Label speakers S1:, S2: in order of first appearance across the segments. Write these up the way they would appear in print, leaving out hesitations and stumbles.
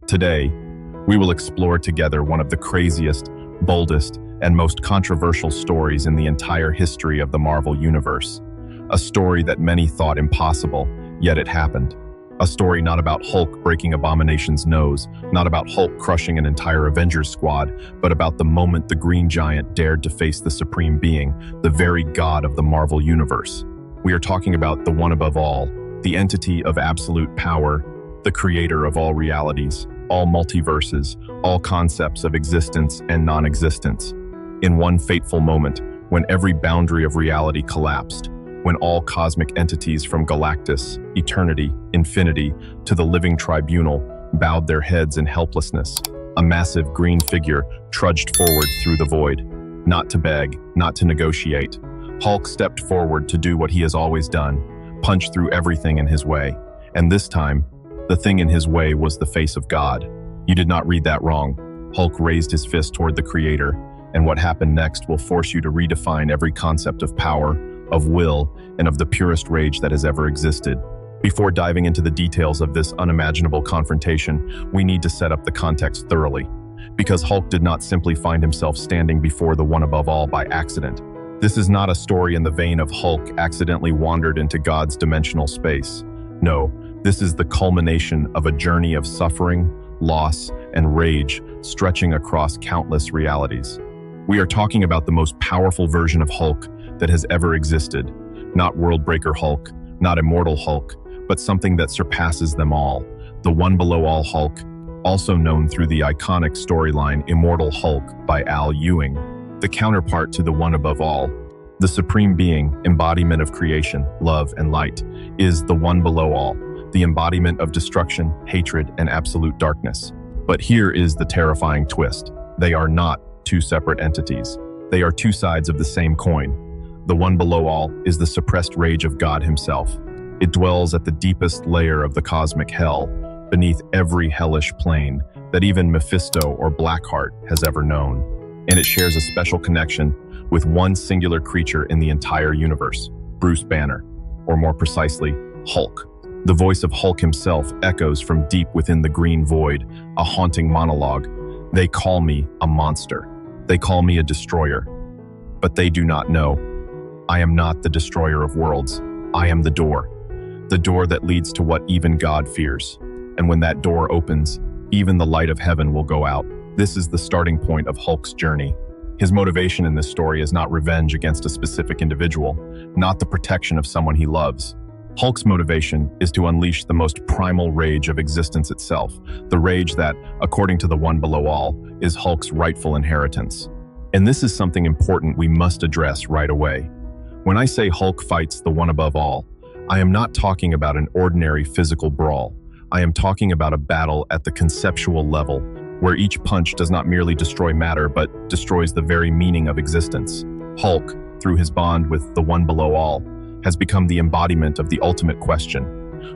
S1: Today, we will explore together one of the craziest, boldest, and most controversial stories in the entire history of the Marvel Universe. A story that many thought impossible, yet it happened. A story not about Hulk breaking Abomination's nose, not about Hulk crushing an entire Avengers squad, but about the moment the Green Giant dared to face the Supreme Being, the very god of the Marvel Universe. We are talking about the one above all, the entity of absolute power, the creator of all realities, all multiverses, all concepts of existence and non-existence. In one fateful moment, when every boundary of reality collapsed, when all cosmic entities from Galactus, eternity, infinity, to the living tribunal bowed their heads in helplessness, a massive green figure trudged forward through the void. Not to beg, not to negotiate. Hulk stepped forward to do what he has always done, punch through everything in his way. And this time, the thing in his way was the face of God. You did not read that wrong. Hulk raised his fist toward the Creator, and what happened next will force you to redefine every concept of power, of will, and of the purest rage that has ever existed. Before diving into the details of this unimaginable confrontation, we need to set up the context thoroughly. Because Hulk did not simply find himself standing before the one above all by accident. This is not a story in the vein of Hulk accidentally wandered into God's dimensional space. No, this is the culmination of a journey of suffering, loss, and rage stretching across countless realities. We are talking about the most powerful version of Hulk that has ever existed. Not Worldbreaker Hulk, not Immortal Hulk, but something that surpasses them all. The one below all Hulk, also known through the iconic storyline Immortal Hulk by Al Ewing. The counterpart to the one above all, the supreme being, embodiment of creation, love, and light, is the one below all, the embodiment of destruction, hatred, and absolute darkness. But here is the terrifying twist. They are not two separate entities. They are two sides of the same coin. The one below all is the suppressed rage of God himself. It dwells at the deepest layer of the cosmic hell, beneath every hellish plane that even Mephisto or Blackheart has ever known. And it shares a special connection with one singular creature in the entire universe, Bruce Banner, or more precisely, Hulk. The voice of Hulk himself echoes from deep within the green void, a haunting monologue. They call me a monster. They call me a destroyer. But they do not know. I am not the destroyer of worlds. I am the door that leads to what even God fears. And when that door opens, even the light of heaven will go out. This is the starting point of Hulk's journey. His motivation in this story is not revenge against a specific individual, not the protection of someone he loves. Hulk's motivation is to unleash the most primal rage of existence itself, the rage that, according to the one below all, is Hulk's rightful inheritance. And this is something important we must address right away. When I say Hulk fights the one above all, I am not talking about an ordinary physical brawl. I am talking about a battle at the conceptual level, where each punch does not merely destroy matter, but destroys the very meaning of existence. Hulk, through his bond with the one below all, has become the embodiment of the ultimate question.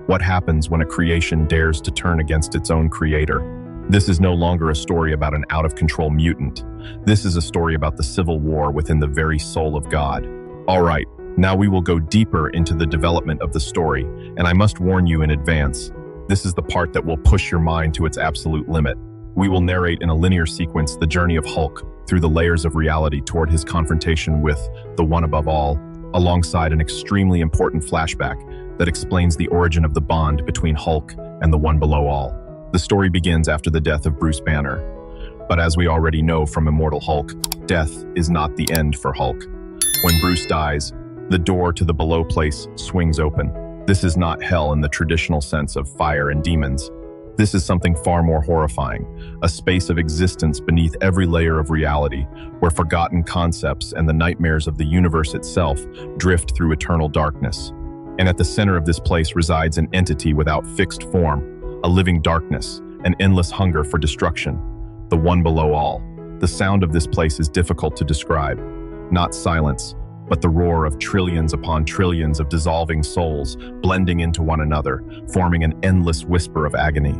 S1: What happens when a creation dares to turn against its own creator? This is no longer a story about an out-of-control mutant. This is a story about the civil war within the very soul of God. All right, now we will go deeper into the development of the story, and I must warn you in advance, this is the part that will push your mind to its absolute limit. We will narrate in a linear sequence the journey of Hulk through the layers of reality toward his confrontation with the one above all, alongside an extremely important flashback that explains the origin of the bond between Hulk and the one below all. The story begins after the death of Bruce Banner. But as we already know from Immortal Hulk, death is not the end for Hulk. When Bruce dies, the door to the below place swings open. This is not hell in the traditional sense of fire and demons. This is something far more horrifying, a space of existence beneath every layer of reality, where forgotten concepts and the nightmares of the universe itself drift through eternal darkness. And at the center of this place resides an entity without fixed form, a living darkness, an endless hunger for destruction, the one below all. The sound of this place is difficult to describe. Not silence, but the roar of trillions upon trillions of dissolving souls blending into one another, forming an endless whisper of agony.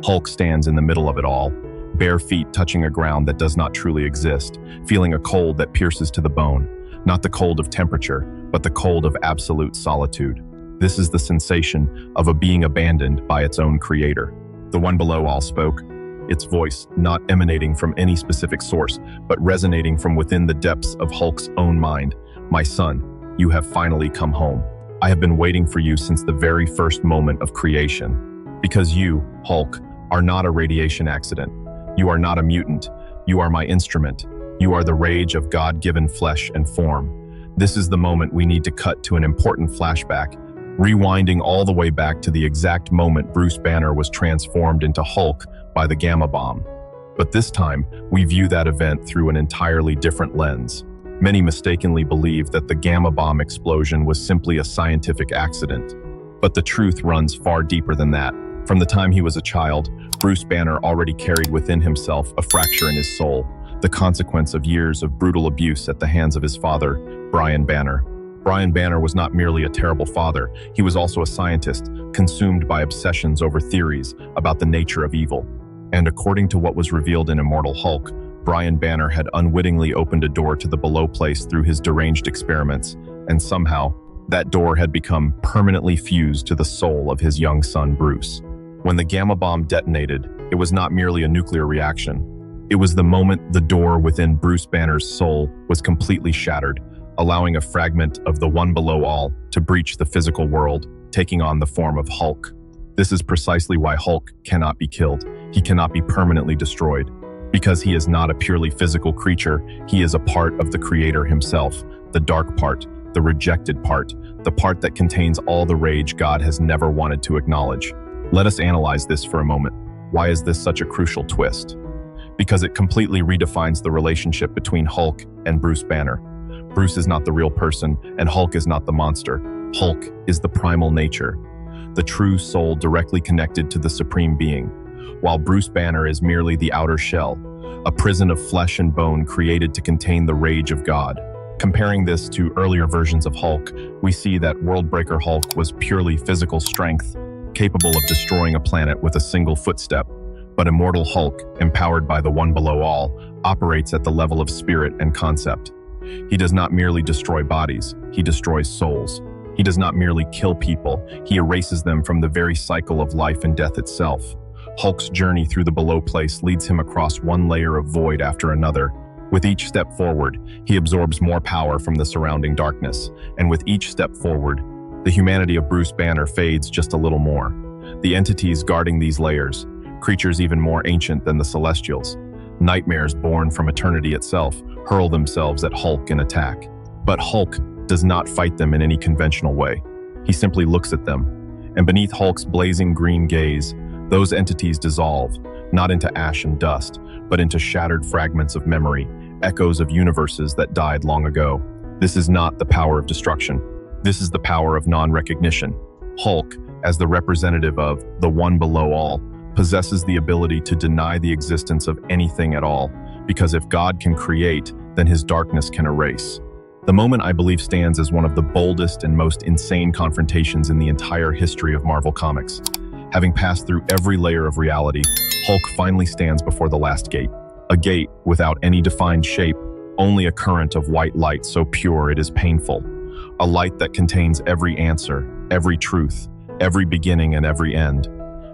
S1: Hulk stands in the middle of it all, bare feet touching a ground that does not truly exist, feeling a cold that pierces to the bone, not the cold of temperature, but the cold of absolute solitude. This is the sensation of a being abandoned by its own creator. The one below all spoke. its voice not emanating from any specific source, but resonating from within the depths of Hulk's own mind. "My son, you have finally come home. I have been waiting for you since the very first moment of creation. Because you, Hulk, are not a radiation accident. You are not a mutant. You are my instrument. You are the rage of God-given flesh and form." This is the moment we need to cut to an important flashback, rewinding all the way back to the exact moment Bruce Banner was transformed into Hulk by the Gamma Bomb. But this time, we view that event through an entirely different lens. Many mistakenly believe that the Gamma Bomb explosion was simply a scientific accident. But the truth runs far deeper than that. From the time he was a child, Bruce Banner already carried within himself a fracture in his soul, the consequence of years of brutal abuse at the hands of his father, Brian Banner. Brian Banner was not merely a terrible father, he was also a scientist, consumed by obsessions over theories about the nature of evil. And according to what was revealed in Immortal Hulk, Brian Banner had unwittingly opened a door to the below place through his deranged experiments, and somehow, that door had become permanently fused to the soul of his young son, Bruce. When the Gamma Bomb detonated, it was not merely a nuclear reaction. It was the moment the door within Bruce Banner's soul was completely shattered, allowing a fragment of the one below all to breach the physical world, taking on the form of Hulk. This is precisely why Hulk cannot be killed. He cannot be permanently destroyed. Because he is not a purely physical creature, he is a part of the Creator himself, the dark part, the rejected part, the part that contains all the rage God has never wanted to acknowledge. Let us analyze this for a moment. Why is this such a crucial twist? Because it completely redefines the relationship between Hulk and Bruce Banner. Bruce is not the real person, and Hulk is not the monster. Hulk is the primal nature, the true soul directly connected to the Supreme Being, while Bruce Banner is merely the outer shell, a prison of flesh and bone created to contain the rage of God. Comparing this to earlier versions of Hulk, we see that Worldbreaker Hulk was purely physical strength, capable of destroying a planet with a single footstep. But Immortal Hulk, empowered by the One Below All, operates at the level of spirit and concept. He does not merely destroy bodies, he destroys souls. He does not merely kill people, he erases them from the very cycle of life and death itself. Hulk's journey through the below place leads him across one layer of void after another. With each step forward, he absorbs more power from the surrounding darkness, and with each step forward, the humanity of Bruce Banner fades just a little more. The entities guarding these layers, creatures even more ancient than the Celestials, nightmares born from eternity itself, hurl themselves at Hulk in attack. But Hulk does not fight them in any conventional way. He simply looks at them, and beneath Hulk's blazing green gaze, those entities dissolve, not into ash and dust, but into shattered fragments of memory, echoes of universes that died long ago. This is not the power of destruction. This is the power of non-recognition. Hulk, as the representative of the One Below All, possesses the ability to deny the existence of anything at all, because if God can create, then his darkness can erase. The moment, I believe, stands as one of the boldest and most insane confrontations in the entire history of Marvel Comics. Having passed through every layer of reality, Hulk finally stands before the last gate. A gate without any defined shape, only a current of white light so pure it is painful. A light that contains every answer, every truth, every beginning and every end.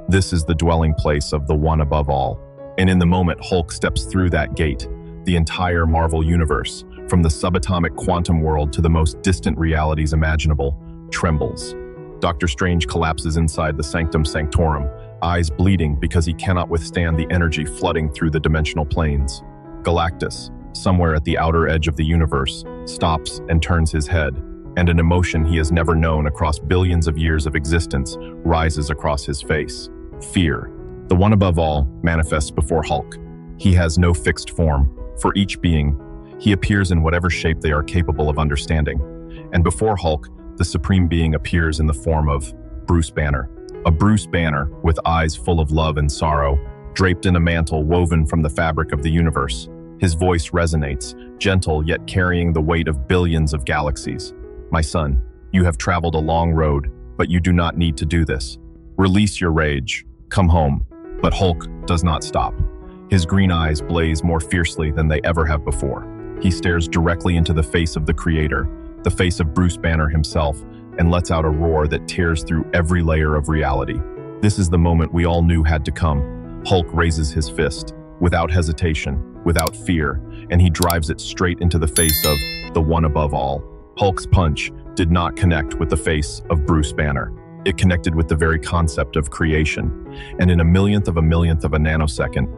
S1: This is the dwelling place of the One Above All. And in the moment Hulk steps through that gate, the entire Marvel Universe, from the subatomic quantum world to the most distant realities imaginable, trembles. Doctor Strange collapses inside the Sanctum Sanctorum, eyes bleeding because he cannot withstand the energy flooding through the dimensional planes. Galactus, somewhere at the outer edge of the universe, stops and turns his head, and an emotion he has never known across billions of years of existence rises across his face. Fear. The One Above All manifests before Hulk. He has no fixed form. For each being, he appears in whatever shape they are capable of understanding. And before Hulk, the Supreme Being appears in the form of Bruce Banner. A Bruce Banner with eyes full of love and sorrow, draped in a mantle woven from the fabric of the universe. His voice resonates, gentle yet carrying the weight of billions of galaxies. My son, you have traveled a long road, but you do not need to do this. Release your rage. Come home. But Hulk does not stop. His green eyes blaze more fiercely than they ever have before. He stares directly into the face of the Creator, the face of Bruce Banner himself, and lets out a roar that tears through every layer of reality. This is the moment we all knew had to come. Hulk raises his fist, without hesitation, without fear, and he drives it straight into the face of the one above all. Hulk's punch did not connect with the face of Bruce Banner. It connected with the very concept of creation, and in a millionth of a nanosecond,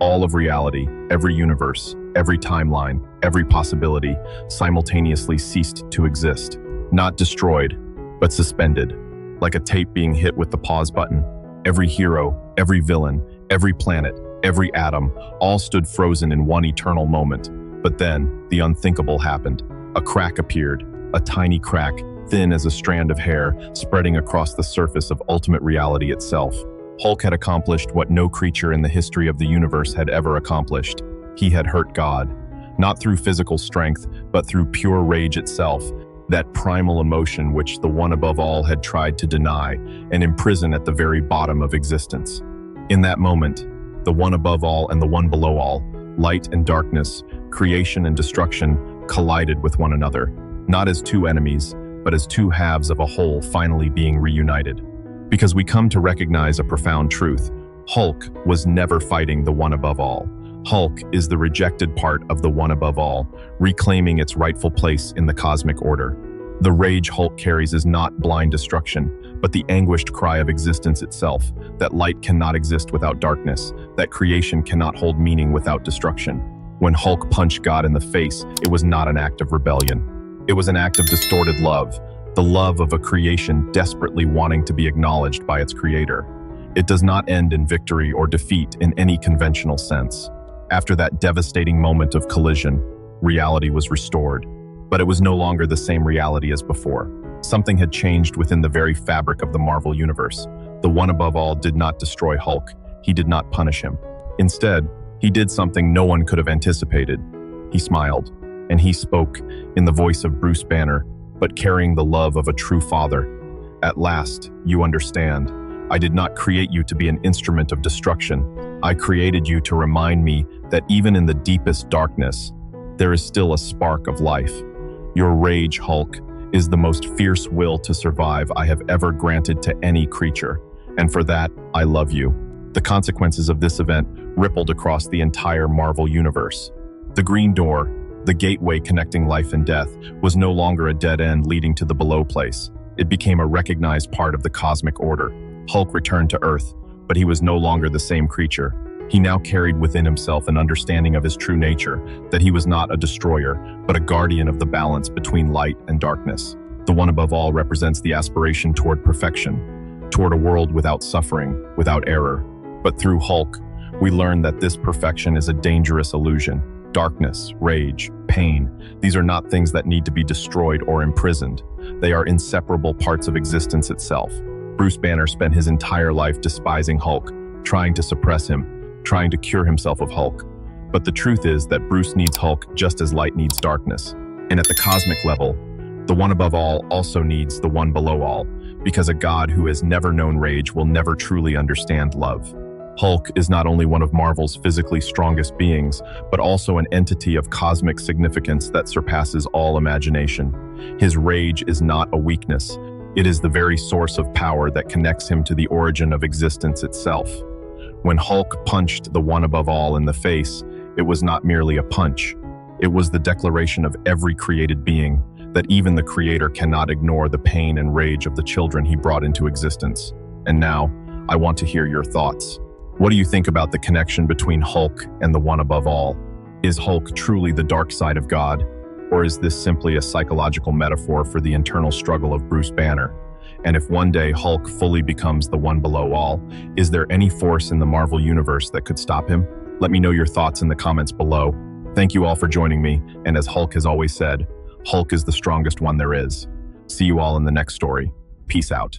S1: all of reality, every universe, every timeline, every possibility simultaneously ceased to exist. Not destroyed, but suspended. Like a tape being hit with the pause button, every hero, every villain, every planet, every atom, all stood frozen in one eternal moment. But then, the unthinkable happened. A crack appeared, a tiny crack, thin as a strand of hair, spreading across the surface of ultimate reality itself. Hulk had accomplished what no creature in the history of the universe had ever accomplished. He had hurt God, not through physical strength, but through pure rage itself, that primal emotion which the one above all had tried to deny and imprison at the very bottom of existence. In that moment, the one above all and the one below all, light and darkness, creation and destruction, collided with one another, not as two enemies, but as two halves of a whole finally being reunited. Because we come to recognize a profound truth: Hulk was never fighting the one above all. Hulk is the rejected part of the one above all, reclaiming its rightful place in the cosmic order. The rage Hulk carries is not blind destruction, but the anguished cry of existence itself, that light cannot exist without darkness, that creation cannot hold meaning without destruction. When Hulk punched God in the face, it was not an act of rebellion. It was an act of distorted love, the love of a creation desperately wanting to be acknowledged by its creator. It does not end in victory or defeat in any conventional sense. After that devastating moment of collision, reality was restored, but it was no longer the same reality as before. Something had changed within the very fabric of the Marvel Universe. The one above all did not destroy Hulk. He did not punish him. Instead, he did something no one could have anticipated. He smiled, and he spoke in the voice of Bruce Banner, but carrying the love of a true father. At last, you understand. I did not create you to be an instrument of destruction. I created you to remind me that even in the deepest darkness, there is still a spark of life. Your rage, Hulk, is the most fierce will to survive I have ever granted to any creature, and for that, I love you. The consequences of this event rippled across the entire Marvel Universe. The Green Door, the gateway connecting life and death, was no longer a dead end leading to the below place. It became a recognized part of the cosmic order. Hulk returned to Earth, but he was no longer the same creature. He now carried within himself an understanding of his true nature, that he was not a destroyer, but a guardian of the balance between light and darkness. The one above all represents the aspiration toward perfection, toward a world without suffering, without error. But through Hulk, we learn that this perfection is a dangerous illusion. Darkness, rage, pain, these are not things that need to be destroyed or imprisoned. They are inseparable parts of existence itself. Bruce Banner spent his entire life despising Hulk, trying to suppress him, trying to cure himself of Hulk. But the truth is that Bruce needs Hulk just as light needs darkness. And at the cosmic level, the one above all also needs the one below all, because a God who has never known rage will never truly understand love. Hulk is not only one of Marvel's physically strongest beings, but also an entity of cosmic significance that surpasses all imagination. His rage is not a weakness. It is the very source of power that connects him to the origin of existence itself. When Hulk punched the one above all in the face, it was not merely a punch. It was the declaration of every created being, that even the Creator cannot ignore the pain and rage of the children he brought into existence. And now, I want to hear your thoughts. What do you think about the connection between Hulk and the one above all? Is Hulk truly the dark side of God? Or is this simply a psychological metaphor for the internal struggle of Bruce Banner? And if one day Hulk fully becomes the one below all, is there any force in the Marvel Universe that could stop him? Let me know your thoughts in the comments below. Thank you all for joining me, and as Hulk has always said, Hulk is the strongest one there is. See you all in the next story. Peace out.